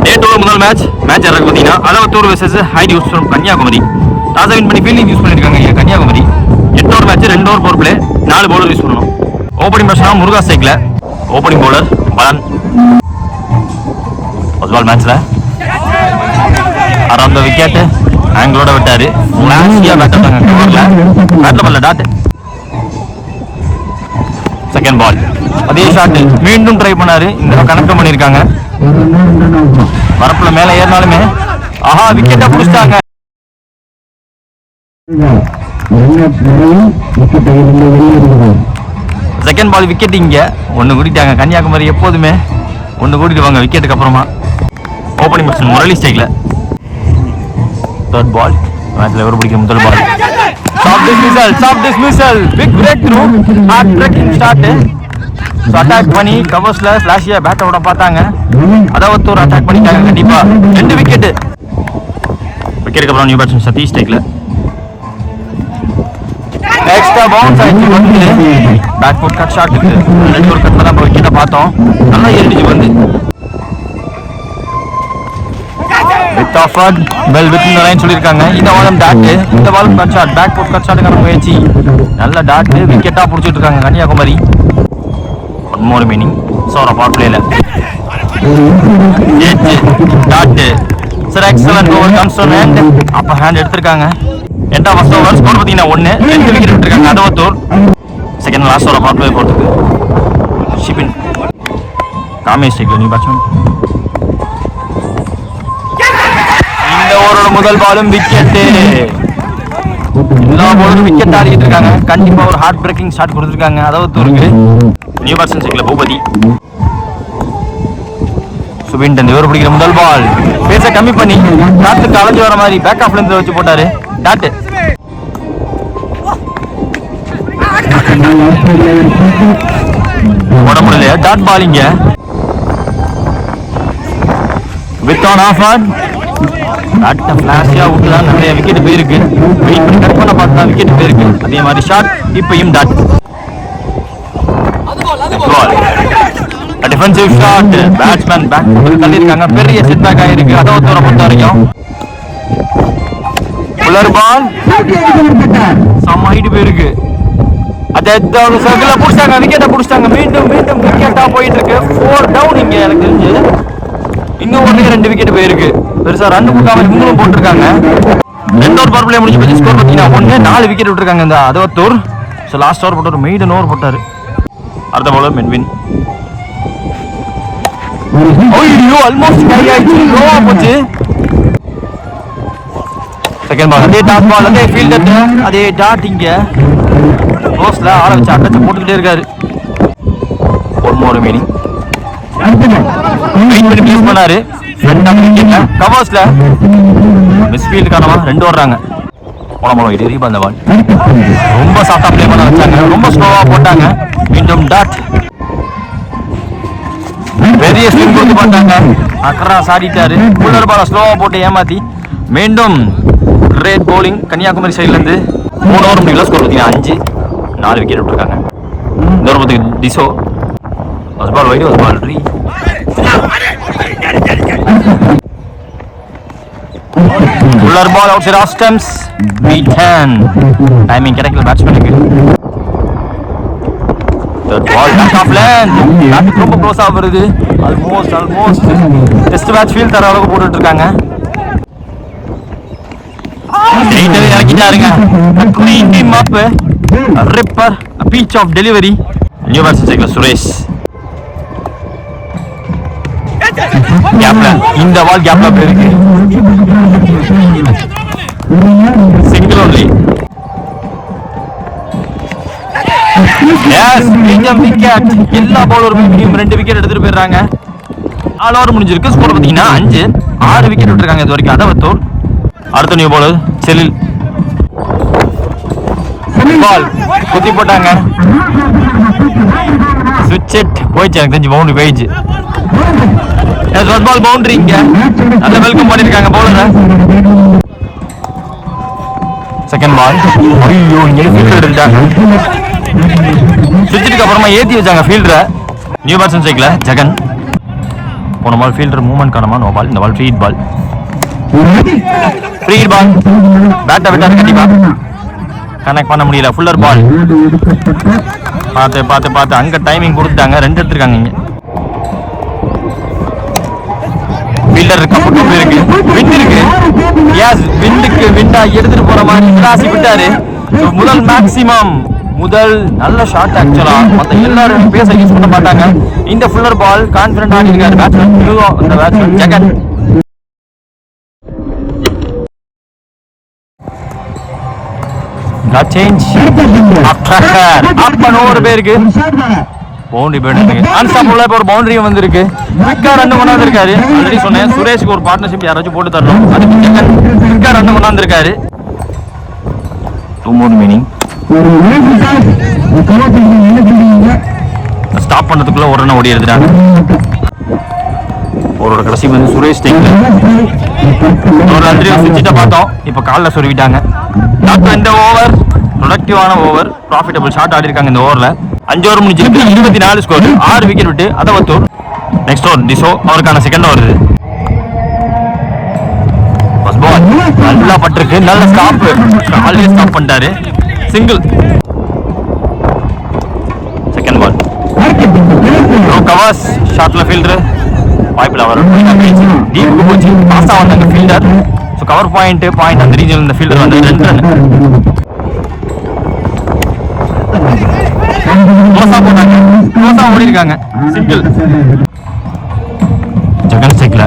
நேற்றோட முதல் மேட்ச் யாராவது பார்த்தீங்கன்னா அளவத்தூர் வெர்சஸ் ஹைடியூஸ் ஃப்ரம் கன்னியாகுமரி. டாஸை வின் பண்ணி ஃபீல்டிங் யூஸ் பண்ணியிருக்காங்க Kanyakumari. 8 over match 2 over power play 4 bowler use பண்ணணும். Opening batsman Muruga cycle, opening bowler பலன். ஃபர்ஸ்ட் பால் மேட்ச்ல அரௌண்ட் விக்கெட் ஆங்கிளோட விட்டாரு. ஃபிளாஷியா பேட் பண்ணாங்க கவர்ல, பேட்ல பண்ணல டாட். செகண்ட் பால் அதே ஷாட் மீண்டும் ட்ரை பண்ணாரு. இந்த கனெக்ட் பண்ணிருக்காங்க. வரப்புல மேல ஏறினாலுமே ஆஹா விக்கெட்டை புடிச்சிட்டாங்க. செகண்ட் பால் விக்கெட் இங்க ஒன்னு கூட்டிட்டாங்க. கன்னியாகுமரி எப்போதுமே ஒன்னு கூட்டிடுவாங்க விக்கெட்டுக்கு அப்புறமா. ஓப்பனிங் பேட்ஸ்மேன் முரளி ஸ்ட்ரைக்ல. தேர்ட் பால் மேட்ச்ல எவர் பிடிக்கிற முதல் ball. Short dismissal big break through heart breaking start. Attack பண்ணி கவர்ஸ்ல ஃபிளாஷியா பேட்டோட பார்த்தாங்க. அதாவது ஒரு அட்டாக் பண்ணிட்டாங்க. கண்டிப்பா 2 விக்கெட். விக்கெட்டுக்கு அப்புறம் நியூ பேட்ஸ்மேன் சதீஷ் ஸ்ட்ரைக்ல. எக்ஸ்ட்ரா பவுன்ஸ் ஆயிடுச்சு வந்து பேக் ஃபுட் கட் ஷாட்டுக்கு 2 ஒரு கட்ல தான் விக்கெட்டை பார்த்தோம். நல்லா ஏறிடுச்சு வந்து. வித் ஆஃபர்ட் வெல் வித் இன் லைன் சொல்லியிருக்காங்க. இந்த பாலும் டாட், இந்த பாலும் cut shot, back foot cut ஷாட்டுக்கான முயற்சி. நல்ல டாட் விக்கெட்டா பிடிச்சிட்டு இருக்காங்க கன்னியாகுமரி. ஒன் மோர் மீனிங் சோர பவர் பிளேல dot. Sir excellent over comes and upper hand எடுத்திருக்காங்க. எண்டா ஃபர்ஸ்ட் ஓவர் ஸ்கோர் பார்த்தீங்கன்னா 1 2 விக்கெட் விட்டுருக்காங்க Athavathur. Second last over power play போறதுக்கு ஷிபின் காமேஷ் ஸ்ட்ரைக்ல நியூ பேட்ஸ்மேன். இந்த ஓவரோட முதல் பாலும் விக்கெட். எல்லா போலரும் விக்கெட் ஆடிட்டு இருக்காங்க. கண்டிப்பா ஒரு ஹார்ட் பிரேக்கிங் ஷாட் கொடுத்துருக்காங்க அதவத்தூருக்கு. நியூ பேட்ஸ்மேன் ஸ்ட்ரைக்ல பூபதி. சுபின் இவர் பிடிக்கிற முதல் பால் பேச கம்மி பண்ணி காத்துக்கு அலைஞ்சு வர மாதிரி பேக் ஆஃப்ல இருந்து வச்சு போட்டாரு டாட். போட முடியல டாட் பாலிங்க வித் ஆன் ஆஃபர். டாட் ஃபிளாஷியா விட்டுதான் நிறைய விக்கெட் போயிருக்கு. வெயிட் பண்ணி கட் பண்ண பார்த்தா விக்கெட் போயிருக்கு. அதே மாதிரி ஷாட் இப்பயும் dot. Defensive shot batsman back தள்ளியிருக்காங்க. பெரிய செட் பேக் ஆயிருக்கு அதவத்தூரை பொறுத்த வரைக்கும். புலர் பால் செம்ம ஹைட் போயிருக்கு. அதே சர்க்கிள புடிச்சாங்க விக்கெட்டை புடிச்சாங்க. மீண்டும் விக்கெட்டா போயிட்டு இருக்கு. 4 டவுன் இங்க எனக்கு தெரிஞ்சு. இன்னும் 2 விக்கெட் போயிருக்கு. பெருசா ரன் கொடுக்காம இவங்களும் போட்டிருக்காங்க. 2 ஓவர் பவர் பிளே முடிஞ்சு போச்சு. ஸ்கோர் பார்த்தீங்கன்னா 4 விக்கெட் விட்டுருக்காங்க இந்த அதவத்தூர். ஸோ லாஸ்ட் ஓவர் போட்டு ஒரு மெய்டன் ஓவர் போட்டாரு. அடுத்த பவுலர் மென்வின். ஆல்மோஸ்ட் கை ஆயிடுச்சு. லோவா போச்சு. செகண்ட் பால் அதே டாப் பால் அதே ஃபீல்டர் அதே டாட் இங்க க்ளோஸ்ல ஆள வச்சு அட்டச்ச போட்டுக்கிட்டே இருக்காரு. ஒன் மோர் மீனிங் வெயிட் பண்ணி ப்ளேஸ் பண்ணாரு. ஃப்ரண்ட் ஆஃப் விக்கெட்ல கவர்ஸ்ல மிஸ் ஃபீல்ட் காரணமா 2 ஓடுறாங்க. போன இது ரீபால் பால் ரொம்ப சாஃப்டா ப்ளே பண்ண வச்சாங்க. ரொம்ப ஸ்லோவா போட்டாங்க. மீண்டும் டாட். பெரிய ஸ்விங் கொடுத்து பார்த்தாங்க. அக்கரா சாடிட்டாரு. புல்லர் பால ஸ்லோவா போட்டு ஏமாத்தி மீண்டும் கிரேட் பவுலிங் கன்னியாகுமரி சைட்ல இருந்து. 3 ஓவர் முடியல. ஸ்கோர் பார்த்தீங்கன்னா 5 4 விக்கெட் விட்டுருக்காங்க. இந்த ஓவர் பார்த்துக்கு டிசோ ஃபர்ஸ்ட் பால் வைடு ஒரு பால் ரீ. Fuller ball outside off stumps. B10 timing கிடைக்கல பேட்ஸ்மேனுக்கு. Ball back of length. Bat ரொம்ப க்ளோஸா வருது. ஆல்மோஸ்ட் டெஸ்ட் மேட்ச் ஃபீல் தர அளவுக்கு போட்டுட்டு இருக்காங்க. ஸ்ட்ரைட்டாவே இறக்கிட்டாருங்க. Clean team up ripper peach of delivery. New batsman ஸ்ட்ரைக்ல சுரேஷ். கேப்ல இந்த பால் கேப்ல இருக்கு. Single only. விக்கெட். எல்லா பவுலரும் 2 விக்கெட் எடுத்துட்டு போயிடுறாங்க. 4 ஓவர் முடிஞ்சிருக்கு. ஸ்கோர் பார்த்தீங்கன்னா 5 6 விக்கெட் விட்டுருக்காங்க இது வரைக்கும் அதவத்தூர். அடுத்த நியூ பவுலர் செலில். பால் குத்தி போட்டாங்க. ஸ்விட்ச் இட் போயிடுச்சு. எனக்கு தெரிஞ்சு பவுண்டரி போயிடுச்சு. பால் பவுண்டரி இங்க நல்ல வெல்கம் பண்ணிருக்காங்க பவுலரை. செகண்ட் பால் ஐயோ இங்க ஃபீல்டர் எடுத்தாங்க. ஸ்விட்சுக்கு அப்புறமா ஏத்தி வச்சாங்க ஃபீல்டரை. நியூ பேட்ஸ்மேன் சைக்கிள் ஜெகன். போன பால் ஃபீல்டர் மூவ்மெண்ட் காரணமா நோ பால். இந்த பால் ஃப்ரீ பால். ஃப்ரீ பால். பேட்டை விட்டாரு கண்டிப்பா. கனெக்ட் பண்ண முடியல. ஃபுல்லர் பால். பார்த்து அங்க டைமிங் கொடுத்தாங்க. 2 எடுத்துருக்காங்க இங்க. ஃபீல்டர் கப்பட்டும் இருக்கு. விண்ட் இருக்கு. எஸ் விண்டுக்கு விண்டா எடுத்துட்டு போற மாதிரி கிராசி விட்டாரு. முதல் மேக்ஸிமம் முதல் நல்ல ஷாட் ஆக்சுவலா. மற்ற எல்லாரும் பேச யூஸ் பண்ண மாட்டாங்க. இந்த ஃபுல்லர் பால் கான்ஃபிடன்ட் ஆடி இருக்காரு பேட்ஸ்மேன். இந்த பேட்ஸ்மேன் ஜெகன். சேஞ்ச் ஒரு பேருக்கு பவுண்டரி போயிட்டு அன்ஸ்டாப்பபிளா இப்போ ஒரு பவுண்டரியும் வந்திருக்கு. குவிக்கா ரன் கொண்டாந்துருக்காரு. ஆல்ரெடி சொன்னேன் சுரேஷ்க்கு ஒரு பார்ட்னர்ஷிப் யாராச்சும் போட்டு தரணும். அதுக்கு ஜெகன் குவிக்கா ரன் கொண்டாந்துருக்காரு. 2 more மீனிங். ஸ்டாப் பண்றதுக்குள்ள ஒரு ரன் ஓடி எடுத்துட்டாங்க. ஒரு கடைசி வந்து சுரேஷ் டேக்ல ஒரு ரன் சுவிட்சிட்ட பார்த்தோம். இப்போ காலில் சொருவிட்டாங்க. இந்த ஓவர் ப்ரொடக்டிவான ஓவர். ப்ராஃபிட்டபிள் ஷாட் ஆடி இருக்காங்க இந்த ஓவரில். 5 ஓவர் முடிஞ்சிருக்கு. 24 ஸ்கோர். 6 விக்கெட் விட்டு அதவத்தூர். நெக்ஸ்ட் ஓவர் டிசோ அவருக்கான செகண்ட் ஓவர். இது ஃபர்ஸ்ட் பால் நல்லா பட்டிருக்கு. நல்ல ஸ்டாப். ஆல்வேஸ் ஸ்டாப் பண்ணிட்டாரு. சிங்கிள். செகண்ட் பால் கவாஸ் ஷாட்ல ஃபீல்டர் வாய்ப்பில் அவர் டீப்புக்கு போச்சு. பாஸ்டா வந்தாங்க ஃபீல்டர். ஸோ கவர் பாயிண்ட் அந்த ரீஜனில் இந்த ஃபீல்டர் வந்து 2 ரன். ஓடி இருக்காங்க. சிங்கிள். ஜெகன் ஸ்டிக்ல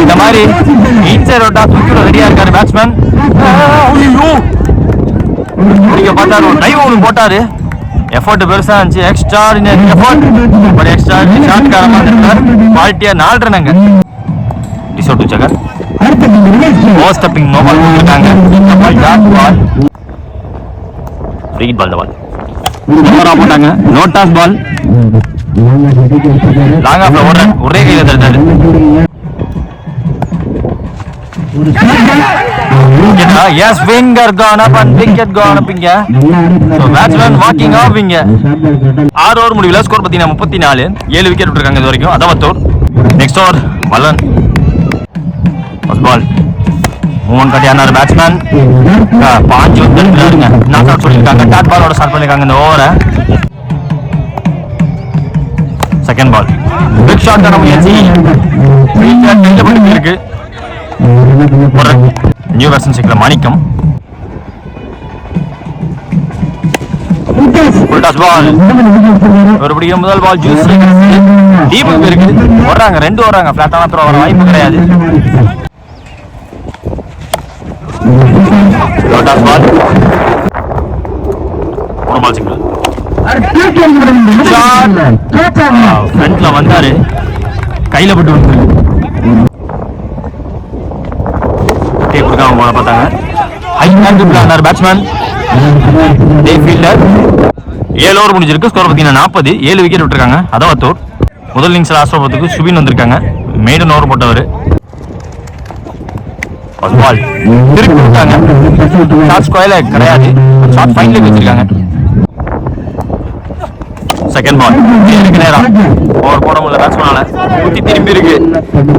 இந்த மாதிரி இன்சைட் அவுட்டா தூக்கிட ரெடியா இருக்காரு பேட்ஸ்மேன். நீங்க பார்த்தாரு ஒரு டைவ் ஒன்று போட்டாரு. எஃபோர்ட் பெருசா இருந்துச்சு. Extraordinary effort. But extraordinary shot காரணமா இருந்தார். குவாலிட்டியா 4 ரன்ங்க. டிசோ to Jagan. Over stepping no ball கொடுத்துருக்காங்க. பால் ஃப்ரீ பால். பால் போட்டாங்க. நோ டாஸ் பால். லாங் ஆஃப்ல ஒரே கையில தடுத்தாரு. Yes winger gone up and wicket gone up இங்க. சோ பேட்ஸ்மேன் வாக்கிங் ஆஃப் இங்க. 6 ஓவர் முடிவுல ஸ்கோர் பாத்தீங்கன்னா 34. 7 விக்கெட் விட்டுருக்காங்க இது வரைக்கும் அதவத்தூர். நெக்ஸ்ட் ஓவர் பலன். ஃபர்ஸ்ட் பால் மூவன் கட்டியானார் பேட்ஸ்மேன். பாஞ்சு வந்துருக்காருங்க. நாக் அவுட் சொல்லியிருக்காங்க. டாட் பாலோட ஸ்டார்ட் பண்ணிருக்காங்க இந்த ஓவரை. செகண்ட் பால் பிக் ஷாட் ஆன முயற்சி இருக்கு. நியூ வெர்ஷன் சிக்ல மாணிக்கம். டாஸ் பால் மறுபடியும் முதல் பால் ஜூஸ் டீப்புக்கு இருக்கு. வர்றாங்க 2 வர்றாங்க. பிளாட்டான த்ரோ வர வாய்ப்பு கிடையாது. டாஸ் பால் ஒரு பால் சிங்கிள். ஃப்ரண்ட்ல வந்தாரு. கையில பட்டு வந்து கொடுக்காம போல பார்த்தாங்க. ஹை ஹேண்ட் பிளானர் பேட்ஸ்மேன் டே ஃபீல்டர். 7 ஓவர் முடிஞ்சிருக்கு. ஸ்கோர் பார்த்தீங்கன்னா 40. 7 விக்கெட் விட்டுருக்காங்க அதவத்தூர். முதல் இன்னிங்ஸ்ல ஆஸ்ட்ரோபத்துக்கு சுபின் வந்திருக்காங்க. மெய்டன் ஓவர் போட்டவர். ஃபர்ஸ்ட் பால் திருப்பி கொடுத்தாங்க. ஷார்ட் ஸ்கொயர்ல கிடையாது. ஷார்ட் ஃபைன்ல வச்சிருக்காங்க. செகண்ட் பால் நேருக்கு நேரம் ஓவர் போட முடியல பேட்ஸ்மேனால. குத்தி திரும்பி இருக்கு.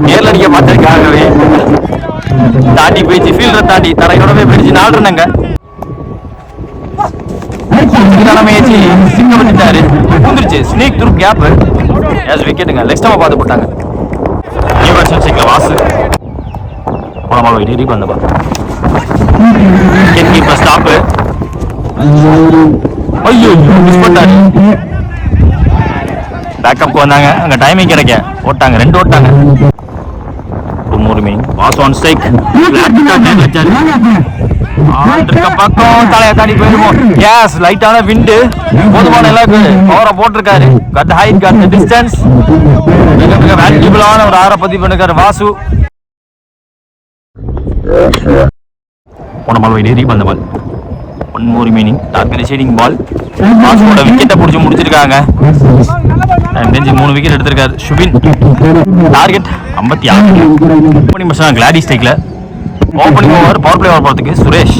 நேர்ல அடிக்க பார்த்திருக்காங்கவே. தாண்டி போயிடுச்சு. ஃபீல்டர் தாண்டி தரையோடவே போயிடுச்சு. 4 ரன்னுங்க. முயற்சி சிங்க பண்ணிட்டாரு. பூந்துருச்சு. Sneak through gap. எஸ் விக்கெட்டுங்க. லெக் ஸ்டம்ப பார்த்து போட்டாங்க. நியூ வெர்ஷன் சிக்ல வாசு போனமா போயிட்டு ரீப் வந்த பால். Wicket keeper stop. ஐயோ மிஸ் பண்ணாரு. பேக்கப் வந்தாங்க. அங்க டைமிங் கிடைக்க ஓட்டாங்க. 2 ஓட்டாங்க. 2 more மீனிங். வாஸ் ஆன் ஸ்ட்ரைக். பக்கம் தலையை தாண்டி போயிருவோம். எஸ் லைட்டான விண்டு. போதுமான எல்லாருக்கு பவரை போட்டிருக்காரு. Cut height cut distance. மிக மிக வேல்யூபிளான ஒரு 6 பதிவு பண்ணிருக்காரு வாசு. போன பால் வைடி ரீப் அந்த பால். 1 more meaning. டார்கெட் ஷேடிங் பால். வாசுவோட விக்கெட்டை பிடிச்சி முடிச்சிருக்காங்க. 3 விக்கெட் எடுத்திருக்காரு சுபின். டார்கெட் 56. ஓப்பனிங் பர்சன் கிளாடி ஸ்ட்ரைக்ல. Opening over power play over போறதுக்கு சுரேஷ்.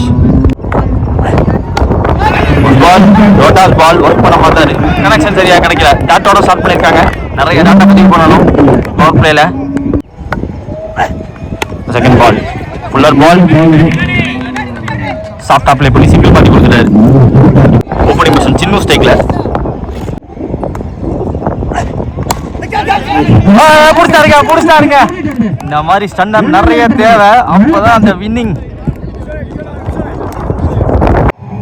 பால் ரோட்டாஸ் பால் ஒர்க் பண்ண மாட்டாரு. கனெக்ஷன் சரியா கிடைக்கல. டாட்டோட ஸ்டார்ட் பண்ணியிருக்காங்க. நிறைய டாட்டா பதிவு பண்ணணும் பவர் பிளேல. செகண்ட் பால் ஃபுல்லர் பால் சாஃப்டா பிளே பண்ணி சிங்கிள் பாட்டி கொடுத்துட்டாரு. ஓப்பனிங் மிஷன் சின்ன ஸ்டேக்ல புடிச்சாருங்க. இந்த மாதிரி ஸ்டண்டர் நிறைய தேவை. அப்பதான் அந்த வின்னிங்.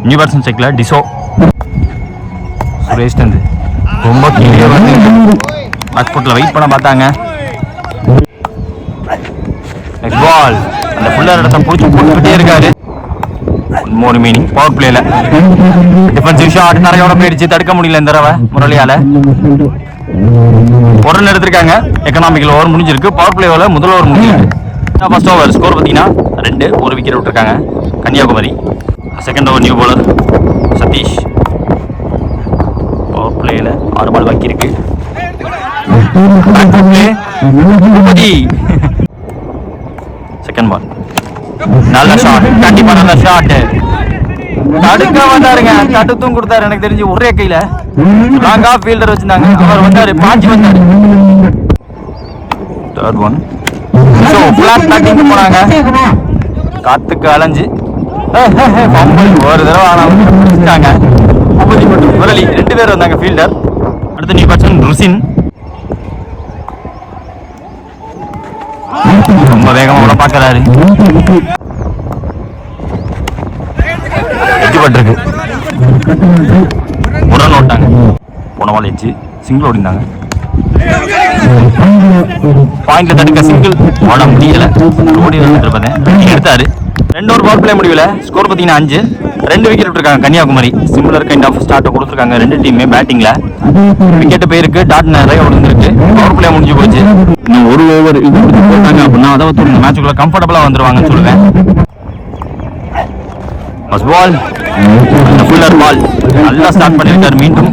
நியூ பேட்ஸ்மேன் ஸ்டேக்ல டிசோ சுரேஷ் தந்து ரொம்ப கீழே வந்து பேக்ஃபுட்ல வெயிட் பண்ண பார்த்தாங்க. நெக்ஸ்ட் பால் அந்த ஃபுல்லர் இடத்த பிடிச்சி போட்டுக்கிட்டே இருக்காரு. மோர் மீனிங் பவர் பிளேல டிஃபென்சிவ் ஷாட் நிறையோட போயிடுச்சு. தடுக்க முடியல இந்த தடவை முரளியால. ஒரு ரன் எடுத்திருக்காங்க. எக்கனாமிக்கல் ஓவர் முடிஞ்சிருக்கு. பவர் பிளேவில் முதல் ஓவர் முடிஞ்சிருக்கு. ஃபர்ஸ்ட் ஓவர் ஸ்கோர் பார்த்தீங்கன்னா 2 ஒரு விக்கெட் விட்டுருக்காங்க Kanyakumari. Second over new bowler Sathish. Power பிளேயில் 6 பால் பாக்கி இருக்கு. செகண்ட் பால் நல்ல ஷாட். கண்டிப்பா நல்ல ஷாட். தடுக்க வந்தாருங்க. தடுத்தும் கொடுத்தாரு. எனக்கு தெரிஞ்சு ஒரே கையில லாங் ஆஃப் ஃபீல்டர் வச்சிருந்தாங்க. அவர் வந்தாரு. பாஞ்சி வந்தாரு. Third one so flat batting போறாங்க. காத்துக்கு அலைஞ்சு ஒரு தடவை ஆனாங்க. முரளி 2 பேர் வந்தாங்க ஃபீல்டர். அடுத்த நியூ பேட்ஸ்மேன் ருசின். ரொம்ப வேகமா உள்ள பாக்குறாரு. எஜ்ஜுபட்டிருக்கு. ஒரு ரன் ஓட்டாங்க. போன பால் எச்சு சிங்கிள் ஓடிந்தாங்க. பாயிண்ட்ல தடுக்க சிங்கிள் ஓட முடியல. ஓடி வந்துட்டு எடுத்தாரு. 2 ஓவர் பவர் பிளே முடியல. ஸ்கோர் பார்த்தீங்கன்னா 5. 2 விக்கெட் விட்டுருக்காங்க Kanyakumari. Similar kind of start கொடுத்துருக்காங்க 2 டீமே பேட்டிங்ல. விக்கெட் போயிருக்கு. டாட் நிறைய விழுந்திருக்கு. பவர் பிளே முடிஞ்சு போச்சு. இன்னும் ஒரு ஓவர் இது போட்டாங்க அப்படின்னா அதாவது இந்த மேட்சுக்குள்ள கம்ஃபர்டபுளா வந்துருவாங்கன்னு சொல்லுவேன். ஃபர்ஸ்ட் பால் ஃபுல்லர் பால் நல்லா ஸ்டார்ட் பண்ணிருக்காரு. மீண்டும்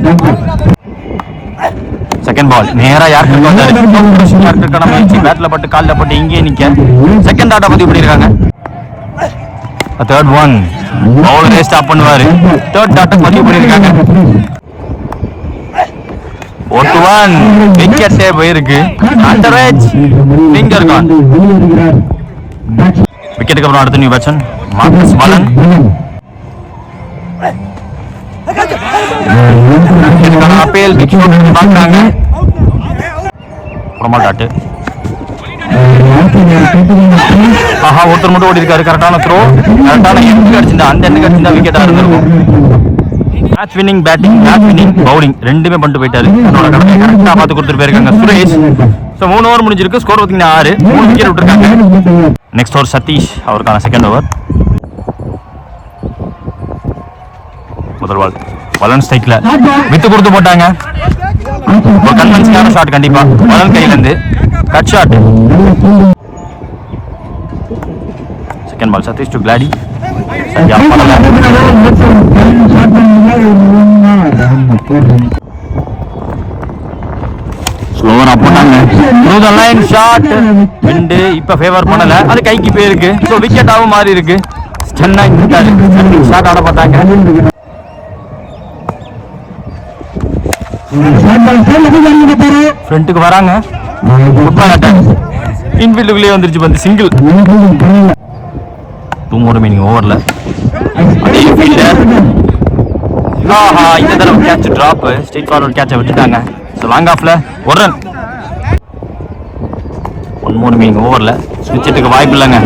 செகண்ட் பால் நேரா யாருக்கு வந்தாரு. யாருக்கான முயற்சி பேட்ல பட்டு கால்ல பட்டு இங்கே நிக்க செகண்ட் டாட்டா பதிவு பண்ணிருக்காங்க. தேர்ட் ஒன் பவுலரே ஸ்டாப் பண்ணுவாரு. தேர்ட் டாட்டா பதிவு பண்ணிருக்காங்க. 4-1 விக்கெட்டே போயிருக்கு. Under age finger gone. விக்கெட்டுக்கு அப்புறம் அடுத்த new batsman Marcus Valan. Appeal wicket பார்க்கறாங்க. பிரமால் டாட். ஆஹா ஒருத்தர் மட்டும் ஓடி இருக்காரு. கரெக்டான த்ரோ. கரெக்டான எண்டுக்கு அடிச்சிருந்தா அந்த எண்டுக்கு அடிச்சிருந்தா விக்கெட் இருந்திருக்கும். Match winning batting match winning bowling ரெண்டுமே பண்ணிட்டு போயிட்டாரு. என்னோட கடமை கரெக்டா பார்த்து கொடுத்துட்டு போயிருக்காங்க சுரேஷ். ஸோ 3 ஓவர் முடிஞ்சிருக்கு. ஸ்கோர் பார்த்தீங்கன்னா 6. 3 விக்கெட் விட்டுருக்காங்க. நெக்ஸ்ட் ஓவர் சதீஷ் அவருக்கான செகண்ட் ஓவர். முதல் பால் வலன் ஸ்ட்ரைக்ல வித்து கொடுத்து போட்டாங்க. ஒரு கன்வென்ஷனான ஷாட் கண்டிப்பா வலன் கையில இருந்து cut shot. Second ball Sathish to Glady. சரியா பண்ணல. ஸ்லோவரா போட்டாங்க. Through the line shot. Wind இப்ப ஃபேவர் பண்ணல. அது கைக்கு போயிருக்கு. சோ விக்கெட்டாவும் மாறி இருக்கு. ஸ்டன்னா நின்னுட்டாரு. ஷாட் ஆட பார்த்தாங்க. ஃப்ரண்ட்டுக்கு வராங்க. இன்ஃபீல்டுக்குள்ளே வந்துருச்சு. வந்து சிங்கிள். 2 more remaining ஓவர்ல அதே ஃபீல்டர். ஆஹா இந்த தடவை கேட்ச் டிராப். ஸ்ட்ரெயிட் ஃபார்வர்ட் கேட்சை விட்டுட்டாங்க. ஸோ லாங் ஆஃப்ல ஒரு ரன். 1 more remaining ஓவர்ல ஸ்விட்சுக்கு வாய்ப்பு இல்லைங்க.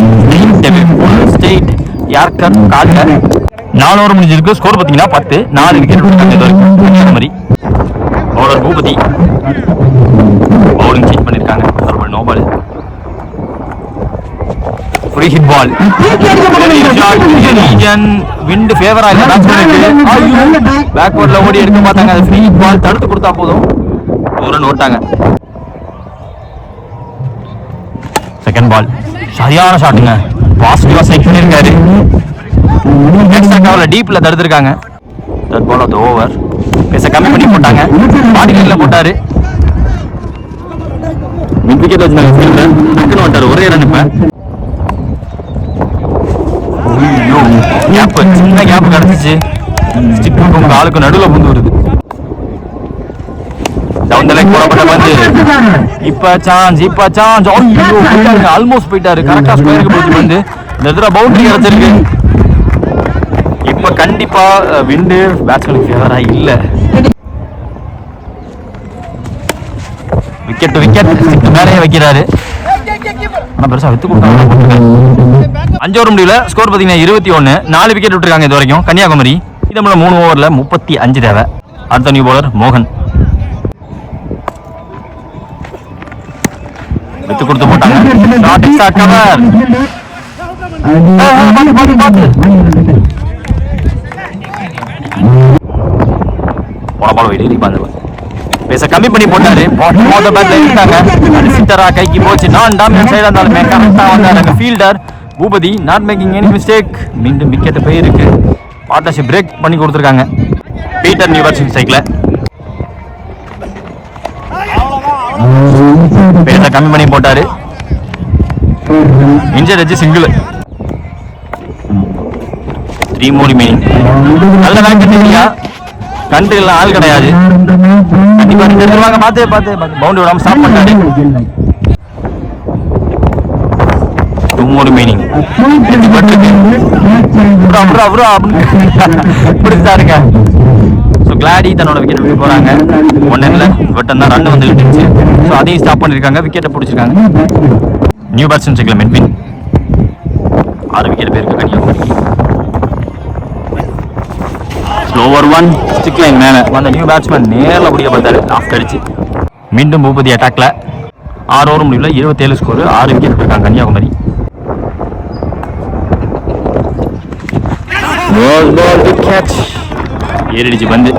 ஸ்ட்ரெயிட் யார்கர் கால்ல 4 ஓவர் முடிஞ்சிருக்கு. ஸ்கோர் பார்த்தீங்கன்னா 10. 4 விக்கெட் விட்டுருக்காங்க இது வரைக்கும். மாதிரி பவுலர் பூபதி பவுலிங் சேஞ்ச் பண்ணிருக்காங்க. No ball free hit ball. Wind ஃபேவரா இல்ல பேட்ஸ்மேனுக்கு. பேக்வர்ட்ல ஓடி எடுக்க பார்த்தாங்க. அது ஃப்ரீ ஹிட் பால். தடுத்து கொடுத்தா போதும். ஒரு ரன் ஓட்டாங்க. செகண்ட் பால் சரியான ஷாட்டுங்க. பாசிட்டிவா ஸ்ட்ரைக் பண்ணிருக்காரு. எக்ஸ்ட்ரா கவர்ல டீப்ல தடுத்திருக்காங்க. Third ball off the over. பேச கம்மி பண்ணி போட்டாங்க. பாடில போட்டாரு. மிட் விக்கெட் வச்சாங்க. ஃபீல்டர் டக்குன்னு வந்துட்டாரு. ஒரே ரன். இப்ப கேப் சின்ன கேப் கிடைச்சிச்சு. ஸ்டிக்கு உங்க ஆளுக்கு நடுவில் புந்து வருது. டவுன் த லைன் போடப்பட்ட பந்து. இப்ப சான்ஸ் ஆல்மோஸ்ட் போயிட்டாரு. கரெக்டா ஸ்கொயருக்கு போச்சு பந்து. இந்த தடவை பவுண்டரி கிடைச்சிருக்கு. இப்ப கண்டிப்பா விண்டு பேட்ஸ்மேனுக்கு ஃபேவரா இல்ல. விக்கெட் ஸ்டிக் மேலேயே வைக்கிறாரு. ஆனா பெருசா வித்து கொடுத்தாங்க. 5 ஓவர் முடியல. ஸ்கோர் பாத்தீங்கன்னா 21. 4 விக்கெட் விட்டுருக்காங்க இது வரைக்கும் கன்னியாகுமரி. இதுல 3 ஓவர்ல 35 தேவை. அடுத்த நியூ பவுலர் மோகன். வித்து கொடுத்து போட்டாங்க. பேச கம்மி பண்ணி போட்டாரு. கைக்கு போச்சு. நான் டாமினன்ட் சைடா இருந்தாலுமே கரெக்டா வந்தாரு fielder Boopathi. Not making any mistake. மீண்டும் விக்கெட் போயிருக்கு. பார்ட்னர்ஷிப் பிரேக் பண்ணி கொடுத்துருக்காங்க. பீட்டர் நியூ பேட்ஸ்மேன் சைக்கிள் பேச கம்மி பண்ணி போட்டாரு. இன்ஜர் வச்சு சிங்கிள். 3 more remaining. நல்ல மேட்ச் இல்லையா? கண்ட்ரில ஆள் கிடையாது. கண்டிப்பா தெரிஞ்சிருவாங்க. பார்த்து பவுண்டரி விடாம ஸ்டாப் பண்ணாரு. 2 more remaining. பிடிச்சாருங்க. ஸோ கிளாடி தன்னோட விக்கெட் விட்டு போறாங்க. 1 ரன்ல பட் தான் ரன் வந்து விட்டுருச்சு. ஸோ அதையும் ஸ்டாப் பண்ணிருக்காங்க. விக்கெட்டை பிடிச்சிருக்காங்க. நியூ பேட்ஸ்மேன் சைக்கிள் மெட்வின். 6 விக்கெட் போயிருக்கு கன்னியாகுமரிக்கு. ஸ்லோவர் 1 ஸ்டிக் லைன் மேலே வந்த நியூ பேட்ஸ்மேன் நேரில் பிடிக்க பார்த்தாரு. ஆஃப் அடிச்சு மீண்டும் பூபதி அட்டாக்ல. 6 ஓவர் முடிவில் 27 ஸ்கோர். 6 விக்கெட் விட்டுருக்காங்க கன்னியாகுமரி. ஏறிடுச்சு பந்து.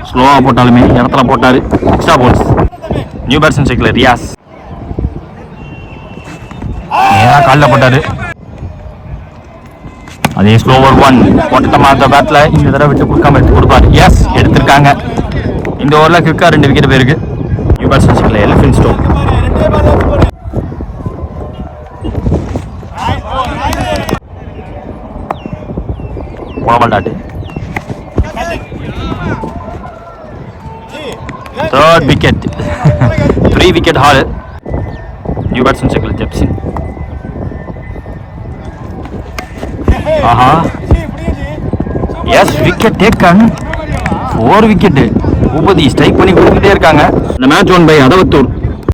ஸ்லோவா போட்டாலுமே இடத்துல போட்டாரு. Extra balls. New batsman cycle Riyas காலில் போட்டாரு. அதே ஸ்லோவர் 1 போட்ட பேட்ல இந்த தடவை விட்டு கொடுக்காம எடுத்து கொடுப்பாரு. எஸ் எடுத்திருக்காங்க. இந்த ஓவர்ல கிரிக்கா 2 விக்கெட் போயிருக்கு. நியூ பேட்ஸ்மேன் சைக்கிள் எலிஃபென்ட் ஸ்டோக். போடாட்டு. Third wicket. 3 wicket haul. New batsman cycle Jepsin. Yes, wicket taken. 4 wicket. Boopathi strike பண்ணி கொடுத்துட்டே இருக்காங்க. இந்த மேட்ச் ஒன் பை அதவத்தூர்.